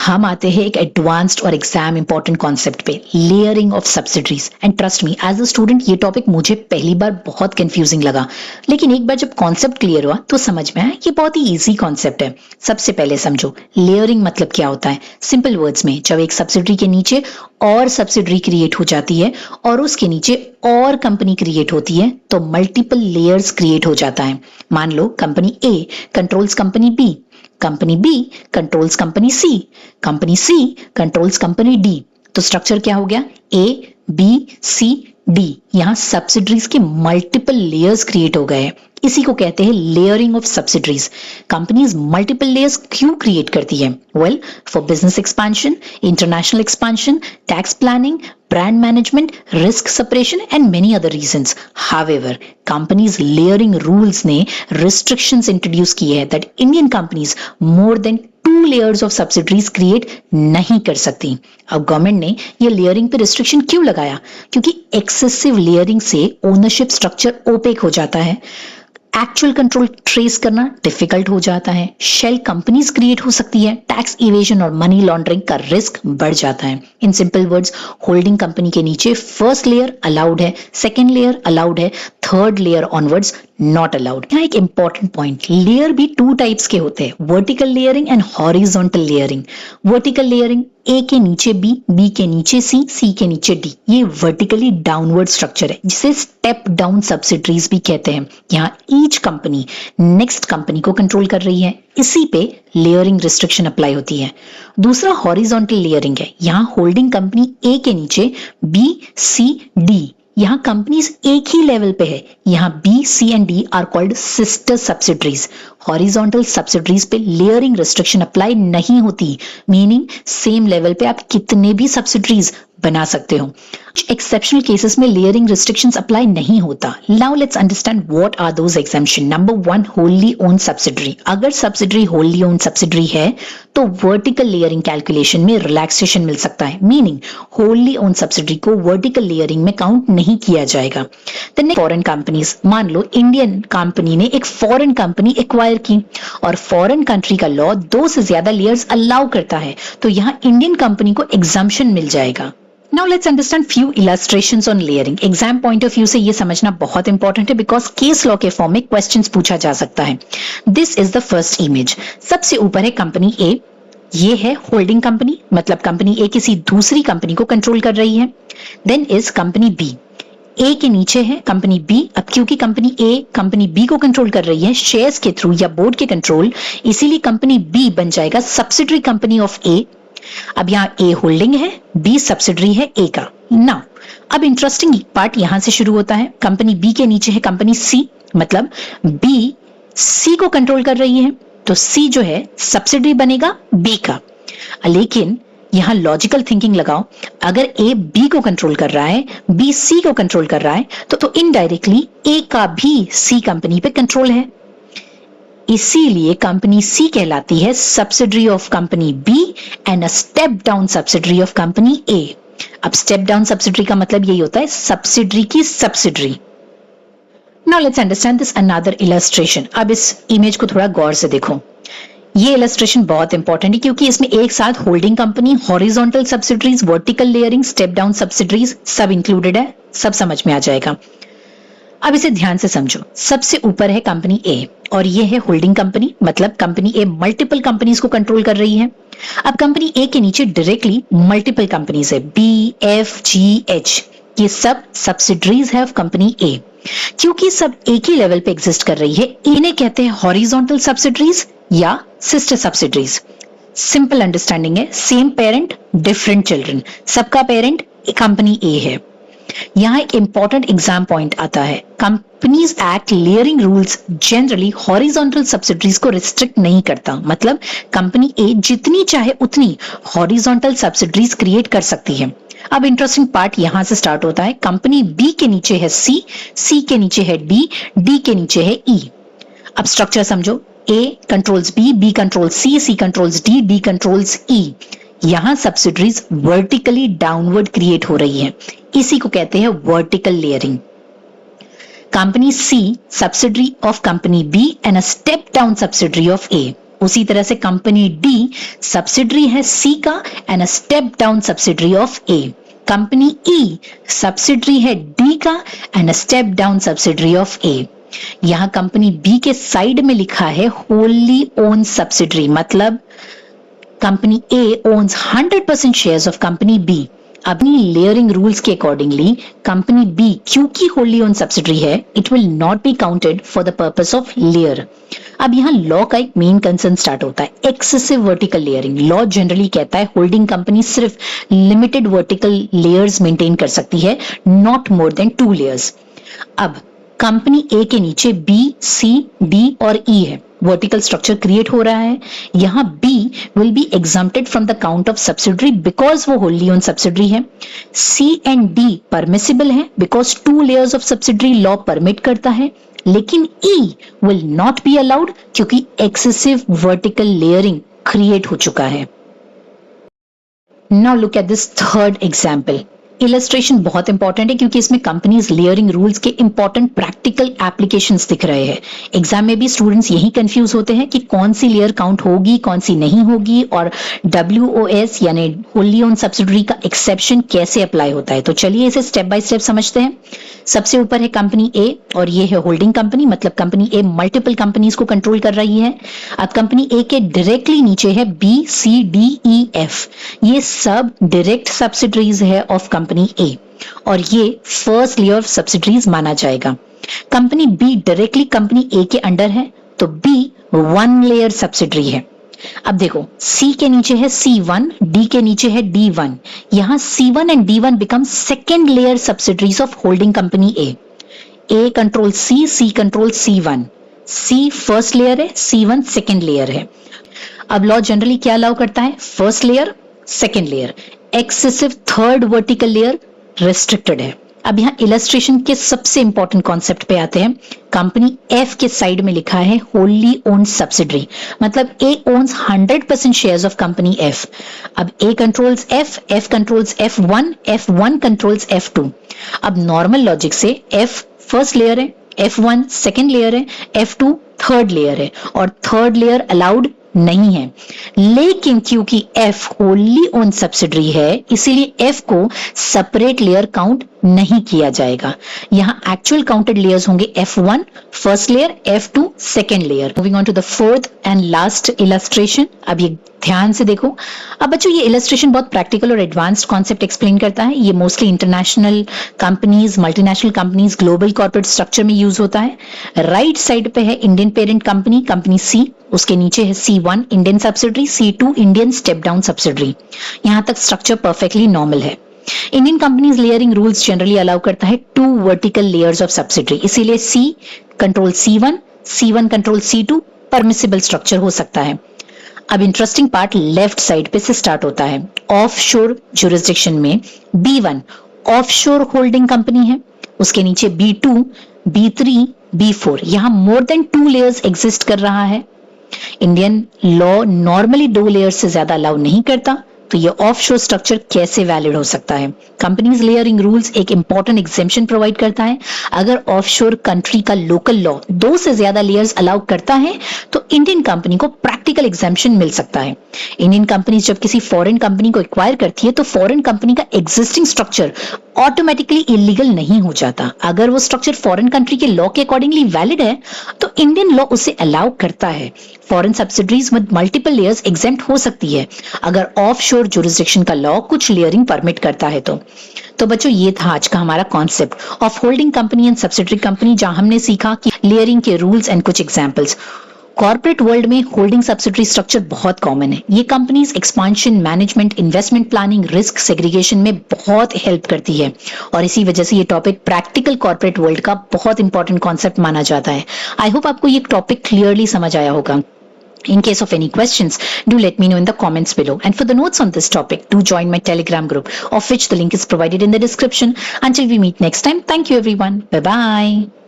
हम आते हैं एक एडवांस्ड और एग्जाम इंपॉर्टेंट कॉन्सेप्ट पे, layering of subsidiaries. And trust me, as a student ये टॉपिक मुझे पहली बार बहुत कंफ्यूजिंग लगा, लेकिन एक बार जब कॉन्सेप्ट क्लियर हुआ तो समझ में आया ये बहुत ही इजी कॉन्सेप्ट है। सबसे पहले समझो लेयरिंग मतलब क्या होता है। सिंपल वर्ड्स में, जब एक सब्सिडरी के नीचे और सब्सिडरी क्रिएट हो जाती है और उसके नीचे और कंपनी क्रिएट होती है तो मल्टीपल लेयर्स क्रिएट हो जाता है। मान लो company A controls company B, company B controls company C, company C controls company D. तो स्ट्रक्चर क्या हो गया, ए बी सी डी। यहां सब्सिडरीज के मल्टीपल लेयर्स क्रिएट हो गए हैं। इसी को कहते हैं layering of subsidiaries. Companies multiple layers क्यों क्रिएट करती है? Well, for business expansion, international expansion, tax planning, brand management, risk separation and many other reasons. However, companies layering rules ने restrictions introduce किए हैं that Indian companies more than 2 layers of subsidiaries create नहीं कर सकती। अब government ने ये layering पे रिस्ट्रिक्शन क्यों लगाया? क्योंकि एक्सेसिव लेयरिंग से ओनरशिप स्ट्रक्चर ओपेक हो जाता है, एक्चुअल कंट्रोल ट्रेस करना डिफिकल्ट हो जाता है, शेल कंपनीज क्रिएट हो सकती है, टैक्स इवेजन और मनी लॉन्ड्रिंग का रिस्क बढ़ जाता है। In simple words, holding company के नीचे फर्स्ट लेयर अलाउड है, सेकेंड लेयर अलाउड है, third layer onwards not allowed. यहाँ एक इंपॉर्टेंट पॉइंट, लेयर भी 2 टाइप्स के होते हैं, vertical layering and horizontal layering. Vertical layering A के नीचे बी, बी के नीचे सी, सी के नीचे डी, ये वर्टिकली डाउनवर्ड स्ट्रक्चर है जिसे स्टेप डाउन सब्सिडरीज भी कहते हैं। यहाँ ईच कंपनी नेक्स्ट कंपनी को कंट्रोल कर रही है, इसी पे लेयरिंग रिस्ट्रिक्शन अप्लाई होती है। दूसरा हॉरिजॉन्टल लेयरिंग है, यहाँ होल्डिंग कंपनी ए के नीचे बी सी डी, यहाँ कंपनीज एक ही लेवल पे है, यहाँ B C and D are called sister subsidiaries. Horizontal subsidiaries पे लेयरिंग रिस्ट्रिक्शन अप्लाई नहीं होती, मीनिंग सेम लेवल पे आप कितने भी सब्सिडरीज बना सकते हो। एक्सेप्शनल केसेस में लेयरिंग रिस्ट्रिक्शंस अप्लाई नहीं होता। Now let's understand what are those exemption. Number 1, wholly own subsidiary. अगर सब्सिडरी होल्ली ओन सब्सिडरी है तो वर्टिकल लेयरिंग कैलकुलेशन में रिलैक्सेशन मिल सकता है, मीनिंग होल्ली ओन सब्सिडरी को वर्टिकल लेयरिंग में काउंट नहीं किया जाएगा। फॉरेन कंपनीज, मान लो इंडियन कंपनी ने एक फॉरेन कंपनी एक्वायर की और फॉरेन कंट्री का लॉ 2 से ज्यादा लेयर्स अलाउ करता है, तो यहाँ इंडियन कंपनी को एग्जम्पशन मिल जाएगा। Now let's understand few illustrations on layering. Exam point of view से ये समझना बहुत इंपॉर्टेंट है बिकॉज केस लॉ के फॉर्म में क्वेश्चंस पूछा जा सकता है। This is the first image. सबसे ऊपर है कंपनी ए, ये है होल्डिंग कंपनी, मतलब कंपनी ए किसी दूसरी कंपनी को कंट्रोल कर रही है। देन इज कंपनी बी, ए के नीचे है कंपनी बी। अब क्योंकि कंपनी ए कंपनी बी को कंट्रोल कर रही है शेयर्स के थ्रू या बोर्ड के कंट्रोल, इसीलिए कंपनी बी बन जाएगा सब्सिडरी कंपनी ऑफ ए। अब यहाँ ए होल्डिंग है, बी सब्सिडरी है ए का। नाउ अब इंटरेस्टिंग पार्ट यहां से शुरू होता है। कंपनी बी के नीचे है कंपनी सी, मतलब बी सी को कंट्रोल कर रही है, तो सी जो है सब्सिडरी बनेगा बी का। लेकिन यहां लॉजिकल थिंकिंग लगाओ, अगर ए बी को कंट्रोल कर रहा है, बी सी को कंट्रोल कर रहा है, तो इनडायरेक्टली ए का भी सी कंपनी पे कंट्रोल है, इसीलिए कंपनी सी कहलाती है subsidiary of company B and a step down subsidiary of company A. अब स्टेप डाउन सब्सिडरी का मतलब यही होता है सब्सिडरी की subsidiary. Now let's understand this another illustration. अब इस इमेज को थोड़ा गौर से देखो। ये इलस्ट्रेशन बहुत इंपॉर्टेंट है क्योंकि इसमें एक साथ holding company, horizontal subsidiaries, vertical layering, step down subsidiaries सब इंक्लूडेड है, सब समझ में आ जाएगा। अब इसे ध्यान से समझो। सबसे ऊपर है कंपनी ए और ये है होल्डिंग कंपनी, मतलब कंपनी ए मल्टीपल कंपनीज को कंट्रोल कर रही है। अब कंपनी ए के नीचे डायरेक्टली मल्टीपल कंपनीज है, बी एफ जी एच, ये सब सब्सिडरीज है ऑफ कंपनी ए। क्योंकि सब एक ही लेवल पे एग्जिस्ट कर रही है, इन्हें कहते हैं हॉरिजॉन्टल सब्सिडरीज या सिस्टर सब्सिडरीज। सिंपल अंडरस्टैंडिंग है, सेम पेरेंट डिफरेंट चिल्ड्रन, सबका पेरेंट कंपनी ए है। यहाँ एक इंपॉर्टेंट एग्जाम पॉइंट आता है, companies act layering rules generally horizontal subsidiaries को रिस्ट्रिक्ट नहीं करता, मतलब कंपनी ए जितनी चाहे उतनी हॉरिजॉन्टल सब्सिडरीज क्रिएट कर सकती है। अब इंटरेस्टिंग पार्ट यहां से स्टार्ट होता है। कंपनी बी के नीचे है सी, सी के नीचे है डी, डी के नीचे है ई। अब स्ट्रक्चर समझो, ए कंट्रोल्स बी, बी कंट्रोल्स सी, सी कंट्रोल्स डी, डी कंट्रोल्स ई। यहां सब्सिडरीज वर्टिकली डाउनवर्ड क्रिएट हो रही है, इसी को कहते हैं vertical layering. Company C subsidiary of company B and a step down subsidiary of A. उसी तरह से कंपनी डी सब्सिडरी है सी का and a step down subsidiary of A. Company E subsidiary है डी का and a step down subsidiary of A. यहां company B के side में लिखा है होली ओन सब्सिडरी, मतलब company A owns 100% shares of company B. अपनी layering rules के अकॉर्डिंगली कंपनी बी क्योंकि होली ओन सब्सिडरी है, it will not be counted for the purpose of layer. अब यहाँ लॉ का एक मेन कंसर्न स्टार्ट होता है, excessive vertical layering. Law generally कहता है होल्डिंग कंपनी सिर्फ लिमिटेड वर्टिकल लेयर्स मेंटेन कर सकती है, नॉट मोर देन 2 लेयर्स। अब कंपनी ए के नीचे बी, सी, डी और ई है, वर्टिकल स्ट्रक्चर क्रिएट हो रहा है। यहां B will be exempted from the count of subsidiary because वो होल्ली ओन सब्सिडरी है। सी एंड डी परमिसिबल है because 2 layers of subsidiary law permit करता है, लेकिन E will not be allowed क्योंकि एक्सेसिव वर्टिकल लेयरिंग क्रिएट हो चुका है। Now look at this third example. Illustration बहुत इंपॉर्टेंट है क्योंकि इसमें कंपनीज लेयरिंग रूल्स के इंपॉर्टेंट प्रैक्टिकल एप्लीकेशंस दिख रहे हैं। एग्जाम में भी स्टूडेंट्स यही कंफ्यूज होते हैं कि कौन सी लेयर काउंट होगी, कौन सी नहीं होगी, और WOS यानी होली ओन सब्सिडरी का एक्सेप्शन कैसे अप्लाई होता है। तो चलिए इसे स्टेप बाय स्टेप समझते हैं। सबसे ऊपर है कंपनी ए और ये है होल्डिंग कंपनी, मतलब कंपनी ए मल्टीपल कंपनीज को कंट्रोल कर रही है। अब कंपनी ए के डायरेक्टली नीचे है बी, सी, डी, ई, एफ। ये सब डायरेक्ट सब्सिडरीज है ऑफ कंपनी ए और ये फर्स्ट लेयर ऑफ सब्सिडरीज माना जाएगा। Company be directly company A के अंडर है तो बी 1 लेयर सब्सिडरी है। अब देखो C के नीचे है C1, D के नीचे है D1। यहां C1 and D1 become second layer subsidiaries of holding company A। A control C, C control C1। C first layer है, C1 सेकेंड लेयर है। अब लॉ जनरली क्या अलाउ करता है? First layer, second layer. Excessive third vertical layer restricted है। अब यहाँ illustration के सबसे इंपॉर्टेंट कॉन्सेप्ट पे आते हैं। कंपनी एफ के साइड में लिखा है होली ओन सब्सिडरी, मतलब A owns 100% shares of company F. अब A controls F, F controls F1, F1 controls F2। अब नॉर्मल लॉजिक से एफ फर्स्ट लेयर है, F1 सेकेंड लेयर है, F2 थर्ड लेयर है और थर्ड लेयर अलाउड नहीं है। लेकिन क्योंकि F होली ओन सब्सिडरी है इसीलिए F को सेपरेट लेयर काउंट नहीं किया जाएगा। यहां एक्चुअल काउंटेड लेयर्स होंगे F1 first layer, F2 second layer. Moving on to the fourth and last illustration. अब ये ध्यान से देखो। अब बच्चों ये इलस्ट्रेशन बहुत प्रैक्टिकल और एडवांस्ड कॉन्सेप्ट एक्सप्लेन करता है। ये mostly international companies, multinational companies, global corporate structure में यूज होता है। राइट साइड पे है इंडियन पेरेंट कंपनी, कंपनी सी, उसके नीचे है C1 Indian subsidiary, C2 Indian step down subsidiary. यहां तक स्ट्रक्चर परफेक्टली नॉर्मल है। Indian companies layering rules generally allow करता है 2 वर्टिकल लेयर्स ऑफ सब्सिडरी, इसीलिए C control C1, C1 control C2 permissible structure हो सकता है। अब इंटरेस्टिंग पार्ट लेफ्ट साइड पे से स्टार्ट होता है। ऑफशोर जुरिस्डिक्शन में B1 ऑफशोर होल्डिंग कंपनी है, उसके नीचे B2, B3, B4। यहां मोर देन 2 लेयर्स एग्जिस्ट कर रहा है। इंडियन लॉ नॉर्मली 2 लेयर्स से ज्यादा अलाउ नहीं करता, तो ये ऑफशोर स्ट्रक्चर कैसे वैलिड हो सकता है? कंपनीज लेयरिंग रूल्स एक इंपॉर्टेंट एग्जेम्पशन प्रोवाइड करता है। अगर ऑफशोर कंट्री का लोकल लॉ 2 से ज्यादा लेयर्स अलाउ करता है तो इंडियन कंपनी को प्रैक्टिकल एग्जेम्पशन मिल सकता है। इंडियन कंपनीज जब किसी फॉरेन कंपनी को एक्वायर करती है तो फॉरेन कंपनी का एग्जिस्टिंग स्ट्रक्चर ऑटोमेटिकली इलीगल नहीं हो जाता। अगर वो स्ट्रक्चर फॉरेन कंट्री के लॉ के अकॉर्डिंगली वैलिड है तो इंडियन लॉ उसे अलाउ करता है। Foreign subsidiaries with multiple layers exempt हो सकती है अगर ऑफशोर जुरिस्डिक्शन का लॉ कुछ लेयरिंग परमिट करता है तो बच्चों ये था आज का हमारा concept of holding company and subsidiary company, जहां हमने सीखा कि लेयरिंग के रूल्स एंड कुछ एग्जांपल्स। कॉर्पोरेट वर्ल्ड में होल्डिंग सब्सिडरी स्ट्रक्चर बहुत कॉमन है। ये companies expansion, management, investment planning, risk segregation में बहुत हेल्प करती है और इसी वजह से ये टॉपिक प्रैक्टिकल कॉर्पोरेट वर्ल्ड का बहुत इंपॉर्टेंट कॉन्सेप्ट माना जाता है। आई होप आपको ये टॉपिक क्लियरली समझ आया होगा। In case of any questions, do let me know in the comments below. And for the notes on this topic, do join my Telegram group, of which the link is provided in the description. Until we meet next time, thank you everyone. Bye-bye.